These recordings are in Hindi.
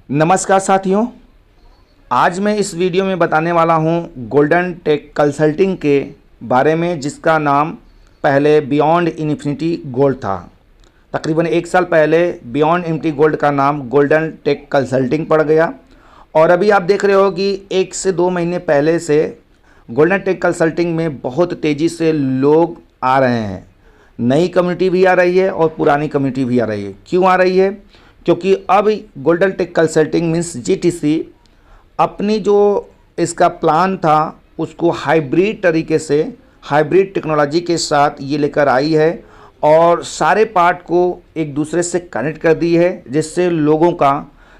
नमस्कार साथियों, आज मैं इस वीडियो में बताने वाला हूं गोल्डन टेक कंसल्टिंग के बारे में, जिसका नाम पहले बियॉन्ड इन्फिनिटी गोल्ड था। तकरीबन 1 साल पहले बियॉन्ड इन्फिनिटी गोल्ड का नाम गोल्डन टेक कंसल्टिंग पड़ गया और अभी आप देख रहे हो कि 1 से 2 महीने पहले से गोल्डन टेक कंसल्टिंग में बहुत तेज़ी से लोग आ रहे हैं। नई कम्युनिटी भी आ रही है और पुरानी कम्युनिटी भी आ रही है। क्यों आ रही है? क्योंकि अब Golden Tech Consulting means GTC अपनी जो इसका प्लान था उसको हाइब्रिड तरीके से, हाइब्रिड टेक्नोलॉजी के साथ ये लेकर आई है और सारे पार्ट को एक दूसरे से कनेक्ट कर दी है, जिससे लोगों का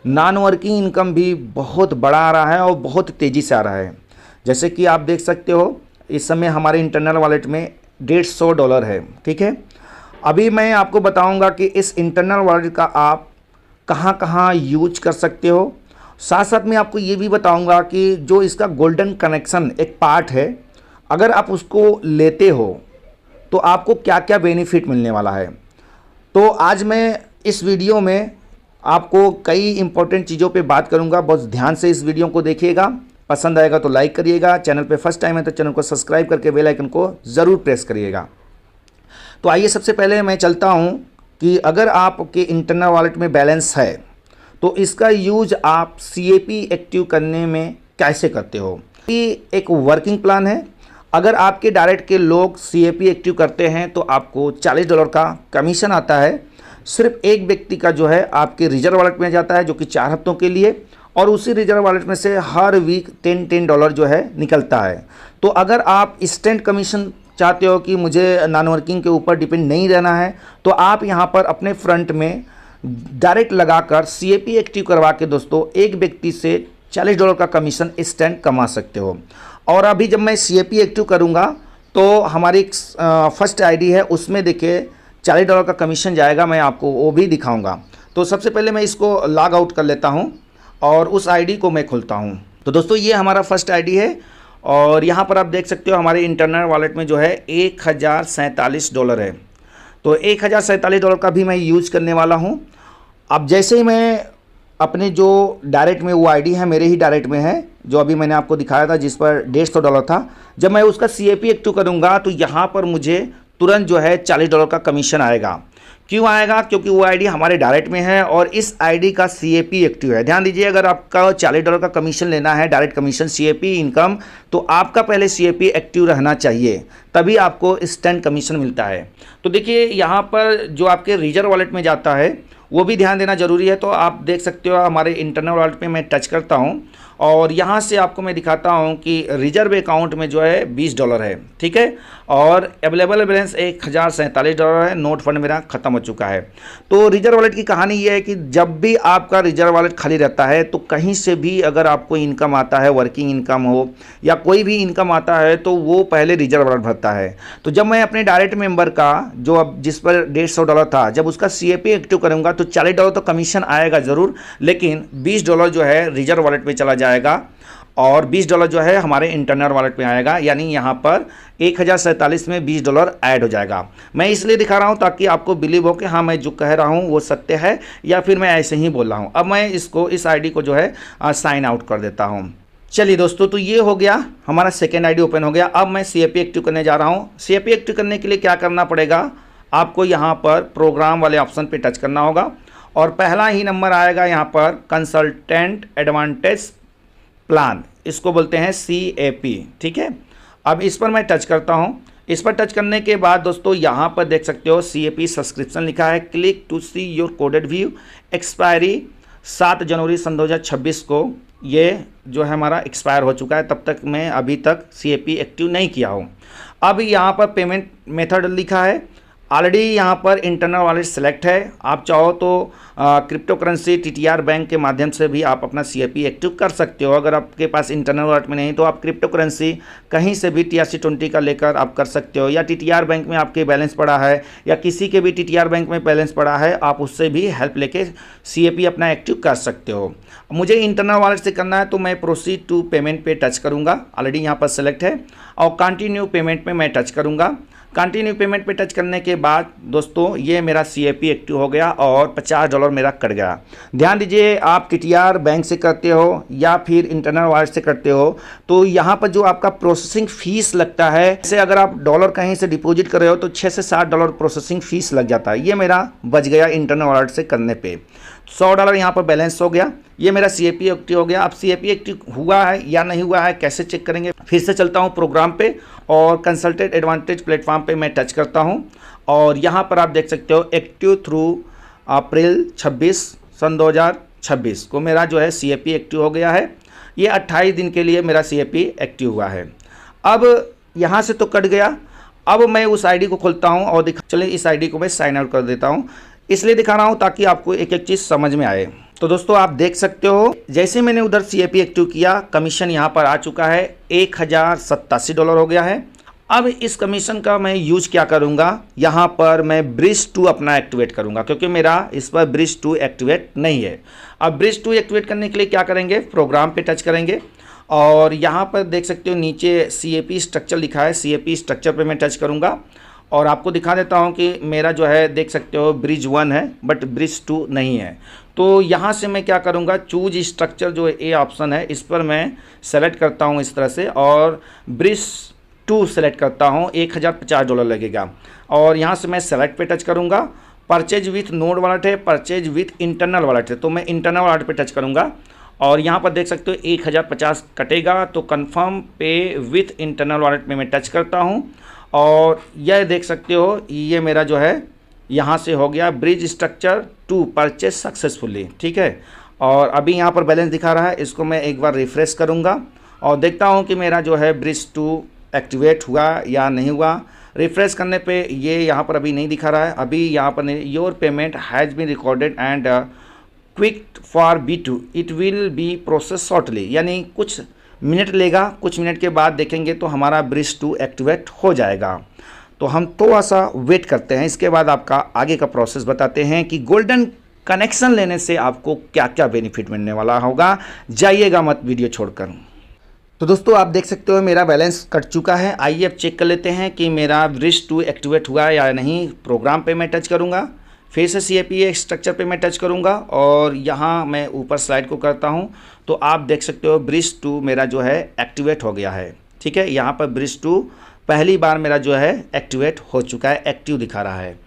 नॉन वर्किंग इनकम भी बहुत बड़ा आ रहा है और बहुत तेज़ी से आ रहा है। जैसे कि आप देख सकते हो इस समय हमारे इंटरनल वॉलेट में $150 है। ठीक है, अभी मैं आपको बताऊंगा कि इस इंटरनल वॉलेट का आप कहाँ कहाँ यूज कर सकते हो। साथ साथ में आपको ये भी बताऊंगा कि जो इसका गोल्डन कनेक्शन एक पार्ट है, अगर आप उसको लेते हो तो आपको क्या क्या बेनिफिट मिलने वाला है। तो आज मैं इस वीडियो में आपको कई इंपॉर्टेंट चीज़ों पे बात करूंगा। बहुत ध्यान से इस वीडियो को देखिएगा, पसंद आएगा तो लाइक करिएगा, चैनल पे फर्स्ट टाइम है तो चैनल को सब्सक्राइब करके बेल आइकन को ज़रूर प्रेस करिएगा। तो आइए सबसे पहले मैं चलता हूँ कि अगर आपके इंटरनल वॉलेट में बैलेंस है तो इसका यूज आप सीएपी एक्टिव करने में कैसे करते हो। ये एक वर्किंग प्लान है। अगर आपके डायरेक्ट के लोग सीएपी एक्टिव करते हैं तो आपको $40 का कमीशन आता है। सिर्फ एक व्यक्ति का जो है आपके रिजर्व वॉलेट में जाता है, जो कि 4 हफ्तों के लिए, और उसी रिजर्व वॉलेट में से हर वीक $10 जो है निकलता है। तो अगर आप इंस्टेंट कमीशन चाहते हो कि मुझे नॉन वर्किंग के ऊपर डिपेंड नहीं रहना है, तो आप यहाँ पर अपने फ्रंट में डायरेक्ट लगाकर सीएपी एक्टिव करवा के दोस्तों एक व्यक्ति से $40 का कमीशन इंस्टेंट कमा सकते हो। और अभी जब मैं सीएपी एक्टिव करूँगा तो हमारी फर्स्ट आईडी है, उसमें देखिए $40 का कमीशन जाएगा। मैं आपको वो भी दिखाऊँगा। तो सबसे पहले मैं इसको लॉग आउट कर लेता हूँ और उस आईडी को मैं खोलता हूँ। तो दोस्तों ये हमारा फर्स्ट आईडी है और यहाँ पर आप देख सकते हो हमारे इंटरनल वॉलेट में जो है $1047 है। तो $1047 का भी मैं यूज करने वाला हूँ। अब जैसे ही मैं अपने जो डायरेक्ट में वो आईडी है, मेरे ही डायरेक्ट में है, जो अभी मैंने आपको दिखाया था जिस पर $150 था, जब मैं उसका सीएपी एक्टिव करूँगा तो यहाँ पर मुझे तुरंत जो है $40 का कमीशन आएगा। क्यों आएगा? क्योंकि वो आईडी हमारे डायरेक्ट में है और इस आईडी का सीएपी एक्टिव है। ध्यान दीजिए, अगर आपका $40 का कमीशन लेना है, डायरेक्ट कमीशन सीएपी इनकम, तो आपका पहले सीएपी एक्टिव रहना चाहिए, तभी आपको इंस्टेंट कमीशन मिलता है। तो देखिए यहाँ पर जो आपके रिजर्व वॉलेट में जाता है वो भी ध्यान देना जरूरी है। तो आप देख सकते हो हमारे इंटरनल वॉलेट पे मैं टच करता हूँ और यहाँ से आपको मैं दिखाता हूँ कि रिजर्व अकाउंट में जो है $20 है। ठीक है, और अवेलेबल बैलेंस $1047 है। नोट फंड मेरा ख़त्म हो चुका है। तो रिजर्व वॉलेट की कहानी ये है कि जब भी आपका रिजर्व वॉलेट खाली रहता है तो कहीं से भी अगर आपको इनकम आता है, वर्किंग इनकम हो या कोई भी इनकम आता है, तो वो पहले रिजर्व वॉलेट भरता है। तो जब मैं अपने डायरेक्ट मेंबर का जो अब जिस पर $150 था, जब उसका सीएपी एक्टिव करूँगा तो $40 तो कमीशन आएगा ज़रूर, लेकिन $20 जो है रिजर्व वॉलेट में चला जाएगा और $20 जो है हमारे इंटरनल वॉलेट में आएगा। यानी यहाँ पर 1047 में $20 ऐड हो जाएगा। मैं इसलिए दिखा रहा हूँ ताकि आपको बिलीव हो कि हाँ मैं जो कह रहा हूँ वो सत्य है या फिर मैं ऐसे ही बोल रहा हूँ। अब मैं इस आईडी को जो है साइन आउट कर देता हूँ। चलिए दोस्तों, तो ये हो गया, हमारा सेकेंड आईडी ओपन हो गया। अब मैं सीएपी एक्टिव करने जा रहा हूँ। सीएपी एक्टिव करने के लिए क्या करना पड़ेगा, आपको यहाँ पर प्रोग्राम वाले ऑप्शन पे टच करना होगा और पहला ही नंबर आएगा यहाँ पर कंसल्टेंट एडवांटेज प्लान, इसको बोलते हैं सीएपी। ठीक है, अब इस पर मैं टच करता हूँ। इस पर टच करने के बाद दोस्तों यहाँ पर देख सकते हो सीएपी सब्सक्रिप्शन लिखा है। Click to see your coded view. Expiry 7 जनवरी 2026 को ये जो है हमारा एक्सपायर हो चुका है। तब तक मैं अभी तक सीएपी एक्टिव नहीं किया हूँ। अब यहाँ पर पेमेंट मेथड लिखा है। ऑलरेडी यहाँ पर इंटरनल वॉलेट सेलेक्ट है। आप चाहो तो क्रिप्टो करेंसी टीटीआर बैंक के माध्यम से भी आप अपना सीएपी एक्टिव कर सकते हो। अगर आपके पास इंटरनल वॉलेट में नहीं तो आप क्रिप्टो करेंसी कहीं से भी TRC20 का लेकर आप कर सकते हो, या टीटीआर बैंक में आपके बैलेंस पड़ा है या किसी के भी टीटीआर बैंक में बैलेंस पड़ा है, आप उससे भी हेल्प लेके सीएपी अपना एक्टिव कर सकते हो। मुझे इंटरनल वॉलेट से करना है तो मैं प्रोसीड टू पेमेंट पे टच करूँगा। ऑलरेडी यहाँ पर सेलेक्ट है और कंटिन्यू पेमेंट में मैं टच करूँगा। कंटिन्यू पेमेंट पे टच करने के बाद दोस्तों ये मेरा CAP एक्टिव हो गया और $50 मेरा कट गया। ध्यान दीजिए, आप KTR बैंक से करते हो या फिर इंटरनल वॉलेट से करते हो तो यहाँ पर जो आपका प्रोसेसिंग फ़ीस लगता है, जैसे अगर आप डॉलर कहीं से डिपॉजिट कर रहे हो तो $6 से $7 प्रोसेसिंग फ़ीस लग जाता है। ये मेरा बच गया इंटरनल वॉलेट से करने पे। $100 यहाँ पर बैलेंस हो गया। ये मेरा CAP एक्टिव हो गया। अब CAP एक्टिव हुआ है या नहीं हुआ है कैसे चेक करेंगे? फिर से चलता हूँ प्रोग्राम पे और कंसल्टेंट एडवांटेज प्लेटफॉर्म पे मैं टच करता हूँ और यहाँ पर आप देख सकते हो एक्टिव थ्रू अप्रैल 26 सन 2026 को मेरा जो है CAP एक्टिव हो गया है। ये 28 दिन के लिए मेरा CAP एक्टिव हुआ है। अब यहाँ से तो कट गया। अब मैं उस ID को खोलता हूँ और चलिए इस ID को मैं साइन आउट कर देता हूँ। इसलिए दिखा रहा हूँ ताकि आपको एक एक चीज़ समझ में आए। तो दोस्तों आप देख सकते हो, जैसे मैंने उधर CAP एक्टिव किया, कमीशन यहाँ पर आ चुका है, $1087 हो गया है। अब इस कमीशन का मैं यूज क्या करूँगा, यहाँ पर मैं Bridge2 अपना एक्टिवेट करूँगा क्योंकि मेरा इस पर Bridge2 एक्टिवेट नहीं है। अब Bridge2 एक्टिवेट करने के लिए क्या करेंगे, प्रोग्राम पे टच करेंगे और यहाँ पर देख सकते हो नीचे CAP स्ट्रक्चर लिखा है। CAP स्ट्रक्चर पे मैं टच करूँगा और आपको दिखा देता हूँ कि मेरा जो है देख सकते हो Bridge1 है बट Bridge2 नहीं है। तो यहाँ से मैं क्या करूँगा, चूज स्ट्रक्चर जो ए ऑप्शन है इस पर मैं सेलेक्ट करता हूँ इस तरह से और Bridge2 सेलेक्ट करता हूँ। $1050 लगेगा और यहाँ से मैं सेलेक्ट पे टच करूँगा। परचेज विथ नोड वॉलेट है, परचेज विथ इंटरनल वॉलेट है, तो मैं इंटरनल वॉलेट पे टच करूँगा और यहाँ पर देख सकते हो 1050 कटेगा। तो कंफर्म पे विथ इंटरनल वॉलेट में मैं टच करता हूँ और यह देख सकते हो ये मेरा जो है यहाँ से हो गया bridge structure to purchase successfully. ठीक है, और अभी यहाँ पर बैलेंस दिखा रहा है, इसको मैं एक बार रिफ्रेश करूँगा और देखता हूँ कि मेरा जो है Bridge2 एक्टिवेट हुआ या नहीं हुआ। रिफ्रेश करने पे ये यहाँ पर अभी नहीं दिखा रहा है। अभी यहाँ पर your payment has been recorded and quick for B2 it will be process shortly, यानी कुछ मिनट लेगा। कुछ मिनट के बाद देखेंगे तो हमारा Bridge2 एक्टिवेट हो जाएगा। तो हम थोड़ा सा वेट करते हैं, इसके बाद आपका आगे का प्रोसेस बताते हैं कि गोल्डन कनेक्शन लेने से आपको क्या क्या बेनिफिट मिलने वाला होगा। जाइएगा मत वीडियो छोड़कर। तो दोस्तों आप देख सकते हो मेरा बैलेंस कट चुका है। आइए अब चेक कर लेते हैं कि मेरा Bridge2 एक्टिवेट हुआ या नहीं। प्रोग्राम पे मैं टच करूँगा, फिर से CAP स्ट्रक्चर पे मैं टच करूँगा और यहाँ मैं ऊपर स्लाइड को करता हूँ तो आप देख सकते हो Bridge2 मेरा जो है एक्टिवेट हो गया है। ठीक है, यहाँ पर Bridge2 पहली बार मेरा जो है एक्टिवेट हो चुका है, एक्टिव दिखा रहा है।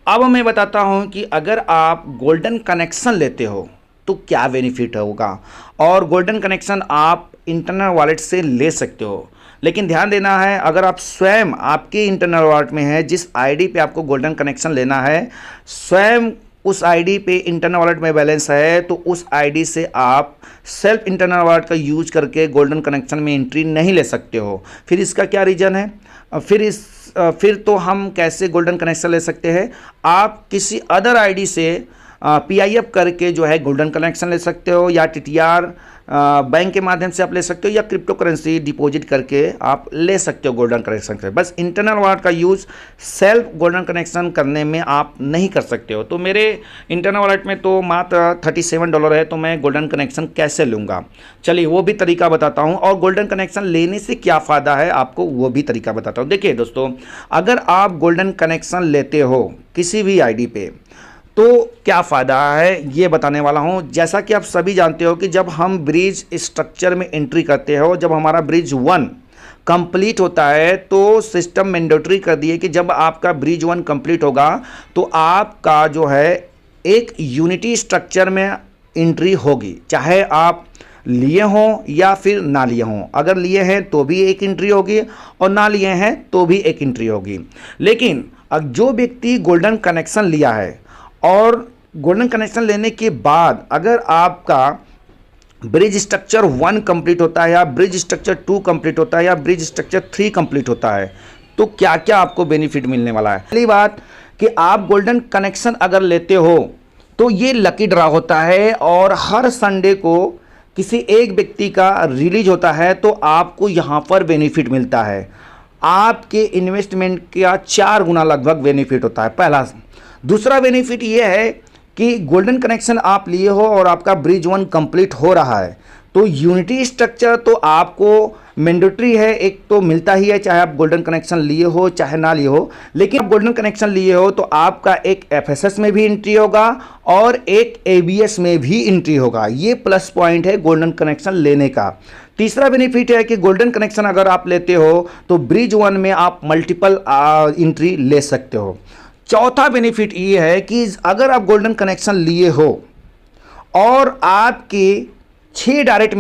अब मैं बताता हूँ कि अगर आप गोल्डन कनेक्शन लेते हो तो क्या बेनिफिट होगा, और गोल्डन कनेक्शन आप इंटरनल वॉलेट से ले सकते हो। लेकिन ध्यान देना है, अगर आप स्वयं आपके इंटरनल वॉलेट में है जिस ID पे आपको गोल्डन कनेक्शन लेना है, स्वयं उस ID पे इंटरनल वॉलेट में बैलेंस है तो उस ID से आप सेल्फ इंटरनल वॉलेट का यूज करके गोल्डन कनेक्शन में एंट्री नहीं ले सकते हो। फिर इसका क्या रीज़न है? फिर तो हम कैसे गोल्डन कनेक्शन ले सकते हैं? आप किसी अदर ID से PIF करके जो है गोल्डन कनेक्शन ले सकते हो, या TTR बैंक के माध्यम से आप ले सकते हो, या क्रिप्टो करेंसी डिपॉजिट करके आप ले सकते हो गोल्डन कनेक्शन से। बस इंटरनल वॉलेट का यूज़ सेल्फ गोल्डन कनेक्शन करने में आप नहीं कर सकते हो। तो मेरे इंटरनल वॉलेट में तो मात्र $37 है, तो मैं गोल्डन कनेक्शन कैसे लूँगा? चलिए वो भी तरीका बताता हूँ, और गोल्डन कनेक्शन लेने से क्या फ़ायदा है आपको वो भी तरीका बताता हूँ। देखिए दोस्तों, अगर आप गोल्डन कनेक्शन लेते हो किसी भी ID पे तो क्या फ़ायदा है ये बताने वाला हूँ। जैसा कि आप सभी जानते हो कि जब हम ब्रिज स्ट्रक्चर में एंट्री करते हो, जब हमारा Bridge1 कंप्लीट होता है तो सिस्टम मैंडेटरी कर दिए कि जब आपका Bridge1 कंप्लीट होगा तो आपका जो है एक यूनिटी स्ट्रक्चर में एंट्री होगी, चाहे आप लिए हों या फिर ना लिए हों। अगर लिए हैं तो भी एक एंट्री होगी और ना लिए हैं तो भी एक एंट्री होगी। लेकिन अब जो व्यक्ति गोल्डन कनेक्शन लिया है और गोल्डन कनेक्शन लेने के बाद अगर आपका ब्रिज स्ट्रक्चर 1 कंप्लीट होता है, या ब्रिज स्ट्रक्चर 2 कंप्लीट होता है, या ब्रिज स्ट्रक्चर 3 कंप्लीट होता है, तो क्या क्या आपको बेनिफिट मिलने वाला है। पहली बात कि आप गोल्डन कनेक्शन अगर लेते हो तो ये लकी ड्रा होता है और हर संडे को किसी एक व्यक्ति का रिलीज होता है तो आपको यहाँ पर बेनिफिट मिलता है। आपके इन्वेस्टमेंट का 4 गुना लगभग बेनिफिट होता है, पहला। दूसरा बेनिफिट ये है कि गोल्डन कनेक्शन आप लिए हो और आपका ब्रिज 1 कंप्लीट हो रहा है, तो यूनिटी स्ट्रक्चर तो आपको मैंडेटरी है, एक तो मिलता ही है, चाहे आप गोल्डन कनेक्शन लिए हो चाहे ना लिए हो। लेकिन आप गोल्डन कनेक्शन लिए हो तो आपका एक एफएसएस में भी एंट्री होगा और एक एबीएस में भी एंट्री होगा। ये प्लस पॉइंट है गोल्डन कनेक्शन लेने का। तीसरा बेनिफिट है कि गोल्डन कनेक्शन अगर आप लेते हो तो ब्रिज 1 में आप मल्टीपल एंट्री ले सकते हो। चौथा बेनिफिट ये है कि अगर आप गोल्डन कनेक्शन लिए हो और आपके 6 डायरेक्ट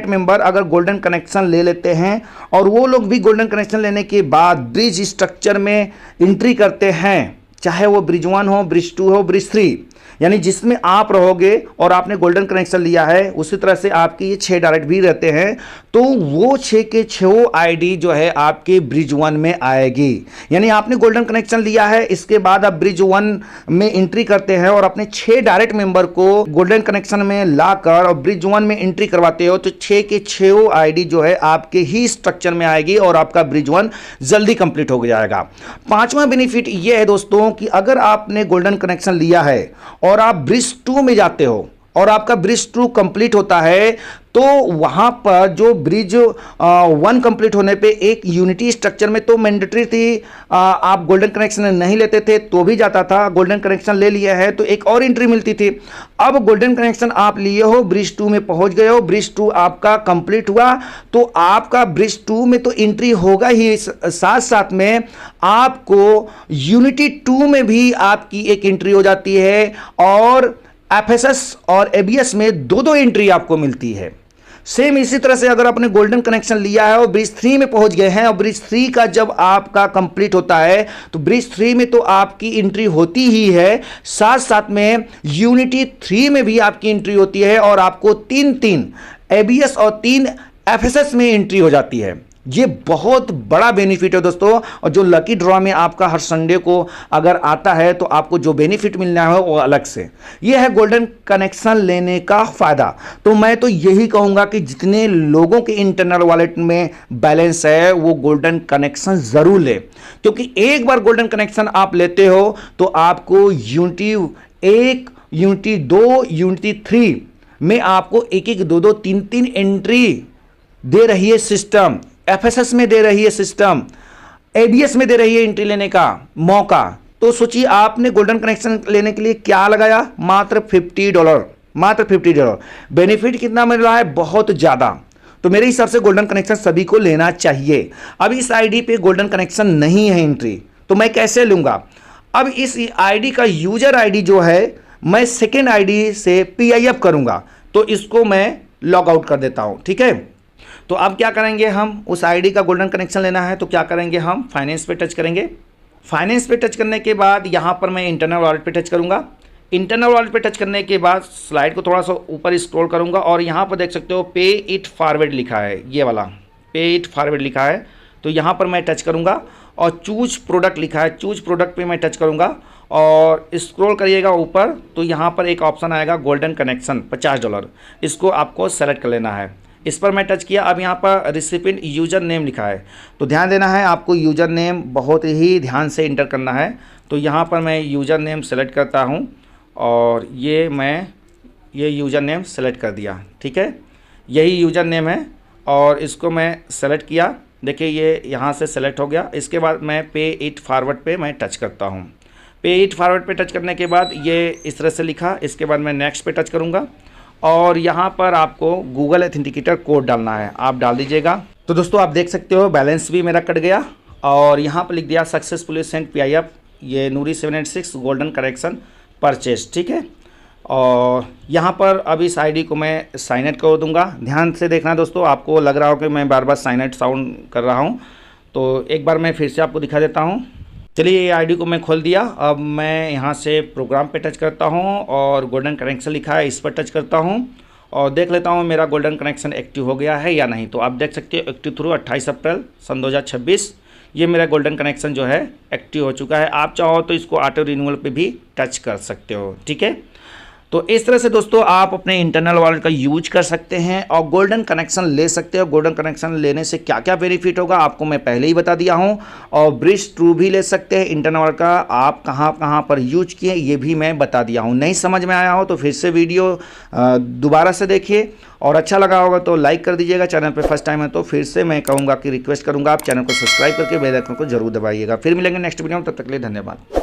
मेंबर अगर गोल्डन कनेक्शन ले लेते हैं और वो लोग भी गोल्डन कनेक्शन लेने के बाद ब्रिज स्ट्रक्चर में एंट्री करते हैं, चाहे वो ब्रिज 1 हो, ब्रिज 2 हो, ब्रिज 3, यानी जिसमें आप रहोगे और आपने गोल्डन कनेक्शन लिया है उसी तरह से आपके ये 6 डायरेक्ट भी रहते हैं, तो वो 6 के 6 आईडी जो है आपके ब्रिज 1 में आएगी। यानी आपने गोल्डन कनेक्शन लिया है, इसके बाद आप ब्रिज 1 में एंट्री करते हैं और अपने 6 डायरेक्ट मेंबर को गोल्डन कनेक्शन में लाकर और ब्रिज 1 में एंट्री करवाते हो, तो 6 के 6 आईडी जो है आपके ही स्ट्रक्चर में आएगी और आपका ब्रिज 1 जल्दी कंप्लीट हो जाएगा। पांचवा बेनिफिट यह है दोस्तों कि अगर आपने गोल्डन कनेक्शन लिया है और आप ब्रिज 2 में जाते हो और आपका ब्रिज 2 कंप्लीट होता है, तो वहां पर जो ब्रिज 1 कंप्लीट होने पे एक यूनिटी स्ट्रक्चर में तो मैंडेटरी थी, आप गोल्डन कनेक्शन नहीं लेते थे तो भी जाता था, गोल्डन कनेक्शन ले लिया है तो एक और एंट्री मिलती थी। अब गोल्डन कनेक्शन आप लिए हो, ब्रिज 2 में पहुंच गए हो, ब्रिज 2 आपका कंप्लीट हुआ, तो आपका ब्रिज 2 में तो एंट्री होगा ही, साथ साथ में आपको यूनिटी 2 में भी आपकी एक एंट्री हो जाती है और एफएसएस और एबीएस में दो एंट्री आपको मिलती है। सेम इसी तरह से अगर आपने गोल्डन कनेक्शन लिया है और ब्रिज 3 में पहुंच गए हैं और ब्रिज 3 का जब आपका कंप्लीट होता है तो ब्रिज 3 में तो आपकी एंट्री होती ही है, साथ साथ में यूनिटी 3 में भी आपकी एंट्री होती है और आपको 3 एबीएस और 3 एफएसएस में एंट्री हो जाती है। ये बहुत बड़ा बेनिफिट है दोस्तों, और जो लकी ड्रॉ में आपका हर संडे को अगर आता है तो आपको जो बेनिफिट मिलना है वो अलग से। ये है गोल्डन कनेक्शन लेने का फायदा। तो मैं तो यही कहूंगा कि जितने लोगों के इंटरनल वॉलेट में बैलेंस है वो गोल्डन कनेक्शन जरूर ले, क्योंकि एक बार गोल्डन कनेक्शन आप लेते हो तो आपको यूनिटी 1, यूनिटी 2, यूनिटी 3 में आपको 1, 2, 3 एंट्री दे रही है सिस्टम, एफएसएस में दे रही है सिस्टम, एबीएस में दे रही है एंट्री लेने का मौका। तो सोचिए आपने गोल्डन कनेक्शन लेने के लिए क्या लगाया, मात्र $50। बेनिफिट कितना मिल रहा है, बहुत ज्यादा। तो मेरे हिसाब से गोल्डन कनेक्शन सभी को लेना चाहिए। अब इस आईडी पे गोल्डन कनेक्शन नहीं है एंट्री, तो मैं कैसे लूंगा? अब इस आईडी का यूजर आईडी जो है मैं सेकेंड आईडी से पीआईएफ करूंगा, तो इसको मैं लॉग आउट कर देता हूं, ठीक है। तो अब क्या करेंगे, हम उस आईडी का गोल्डन कनेक्शन लेना है तो क्या करेंगे, हम फाइनेंस पे टच करेंगे। फाइनेंस पे टच करने के बाद यहाँ पर मैं इंटरनल वॉलेट पे टच करूँगा। इंटरनल वॉलेट पे टच करने के बाद स्लाइड को थोड़ा सा ऊपर स्क्रॉल करूँगा और यहाँ पर देख सकते हो पे इट फॉरवर्ड लिखा है, ये वाला पे इट फॉरवर्ड लिखा है, तो यहाँ पर मैं टच करूँगा और चूज प्रोडक्ट लिखा है, चूज प्रोडक्ट पे मैं टच करूँगा और स्क्रॉल करिएगा ऊपर तो यहाँ पर एक ऑप्शन आएगा गोल्डन कनेक्शन $50, इसको आपको सेलेक्ट कर लेना है। इस पर मैं टच किया। अब यहाँ पर रिसिपिएंट यूज़र नेम लिखा है, तो ध्यान देना है आपको यूज़र नेम बहुत ही ध्यान से इंटर करना है। तो यहाँ पर मैं यूज़र नेम सेलेक्ट करता हूँ और ये यूज़र नेम सेलेक्ट कर दिया, ठीक है, यही यूज़र नेम है और इसको मैं सेलेक्ट किया। देखिए ये यहाँ से सेलेक्ट हो गया। इसके बाद मैं पे इट फॉरवर्ड पे मैं टच करता हूँ। पे इट फॉरवर्ड पे टच करने के बाद ये इस तरह से लिखा। इसके बाद मैं नेक्स्ट पे टच करूँगा और यहाँ पर आपको गूगल ऑथेंटिकेटर कोड डालना है, आप डाल दीजिएगा। तो दोस्तों आप देख सकते हो बैलेंस भी मेरा कट गया और यहाँ पर लिख दिया सक्सेसफुली सेंट पीआईएफ, ये नूरी 786 गोल्डन कनेक्शन परचेज, ठीक है। और यहाँ पर अब इस आईडी को मैं साइन आउट कर दूंगा। ध्यान से देखना दोस्तों, आपको लग रहा हो कि मैं बार बार साइन आउट साउंड कर रहा हूँ, तो एक बार मैं फिर से आपको दिखा देता हूँ। चलिए ये आईडी को मैं खोल दिया। अब मैं यहाँ से प्रोग्राम पे टच करता हूँ और गोल्डन कनेक्शन लिखा है इस पर टच करता हूँ और देख लेता हूँ मेरा गोल्डन कनेक्शन एक्टिव हो गया है या नहीं। तो आप देख सकते हो एक्टिव थ्रू 28 अप्रैल सन 2026 ये मेरा गोल्डन कनेक्शन जो है एक्टिव हो चुका है। आप चाहो तो इसको ऑटो रिन्यूअल पे भी टच कर सकते हो, ठीक है। तो इस तरह से दोस्तों आप अपने इंटरनल वॉलेट का यूज कर सकते हैं और गोल्डन कनेक्शन ले सकते हो। गोल्डन कनेक्शन लेने से क्या क्या बेनिफिट होगा आपको मैं पहले ही बता दिया हूं। और ब्रिज ट्रू भी ले सकते हैं इंटरनल वॉलेट का, आप कहां कहां पर यूज किए ये भी मैं बता दिया हूं। नहीं समझ में आया हो तो फिर से वीडियो दोबारा से देखिए, और अच्छा लगा होगा तो लाइक कर दीजिएगा। चैनल पे फर्स्ट टाइम है तो फिर से मैं कहूँगा कि रिक्वेस्ट करूँगा आप चैनल को सब्सक्राइब करके बेल आइकन को जरूर दबाइएगा। फिर मिलेंगे नेक्स्ट वीडियो में, तब तक के लिए धन्यवाद।